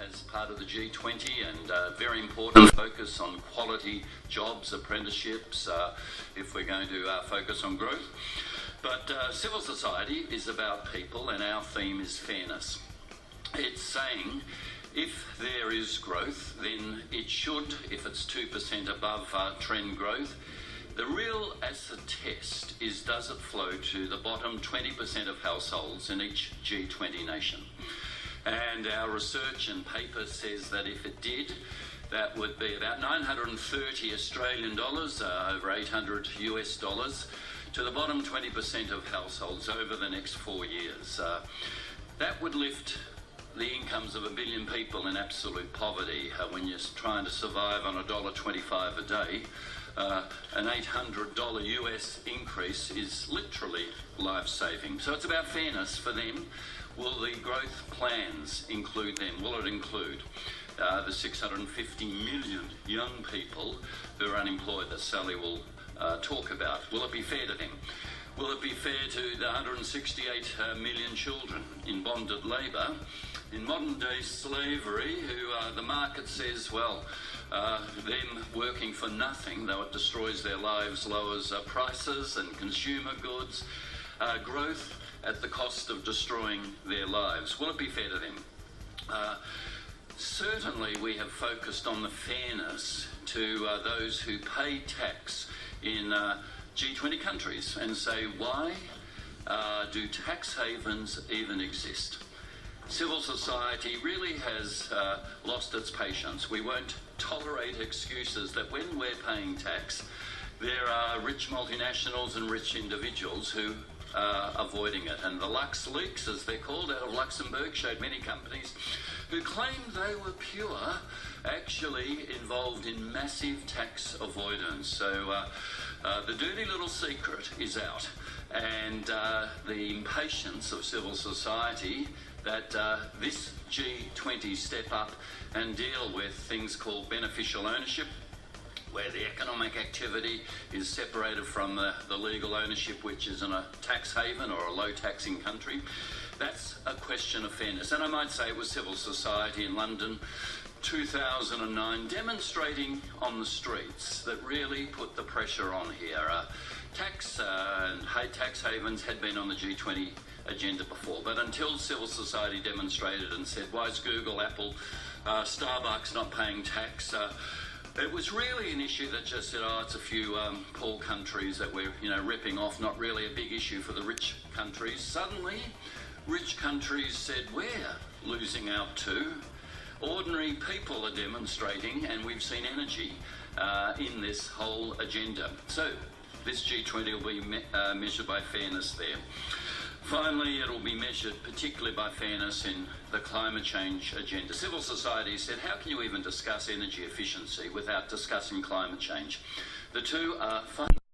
as part of the G20, and very important focus on quality jobs, apprenticeships, if we're going to focus on growth. But civil society is about people, and our theme is fairness. It's saying if there is growth, then it should, if it's 2% above trend growth, the real acid test is, does it flow to the bottom 20% of households in each G20 nation? And our research and paper says that if it did, that would be about 930 Australian dollars, over 800 US dollars, to the bottom 20% of households over the next 4 years. That would lift the incomes of 1 billion people in absolute poverty. When you're trying to survive on $1.25 a day, an $800 US increase is literally life-saving. So it's about fairness for them. Will the growth plans include them? Will it include the 650 million young people who are unemployed that Sally will talk about? Will it be fair to them? Will it be fair to the 168 million children in bonded labour, in modern-day slavery, who the market says, well, them working for nothing, though it destroys their lives, lowers prices and consumer goods, growth at the cost of destroying their lives? Will it be fair to them? Certainly we have focused on the fairness to those who pay tax in G20 countries, and say, why do tax havens even exist? Civil society really has lost its patience. We won't tolerate excuses that when we're paying tax, there are rich multinationals and rich individuals who are avoiding it. And the Lux leaks, as they're called, out of Luxembourg, showed many companies who claimed they were pure, actually involved in massive tax avoidance. So the dirty little secret is out, and the impatience of civil society that this G20 step up and deal with things called beneficial ownership, where the economic activity is separated from the legal ownership, which is in a tax haven or a low taxing country. That's a question of fairness. And I might say it was civil society in London 2009 demonstrating on the streets that really put the pressure on here. Tax and tax havens had been on the G20 agenda before, but until civil society demonstrated and said, why is Google, Apple, Starbucks not paying tax? It was really an issue that just said, oh, it's a few poor countries that we're ripping off, not really a big issue for the rich countries. Suddenly, rich countries said, we're losing out too. Ordinary people are demonstrating, and we've seen energy in this whole agenda. So this G20 will be measured by fairness there. Finally, it will be measured particularly by fairness in the climate change agenda. Civil society said, how can you even discuss energy efficiency without discussing climate change? The two are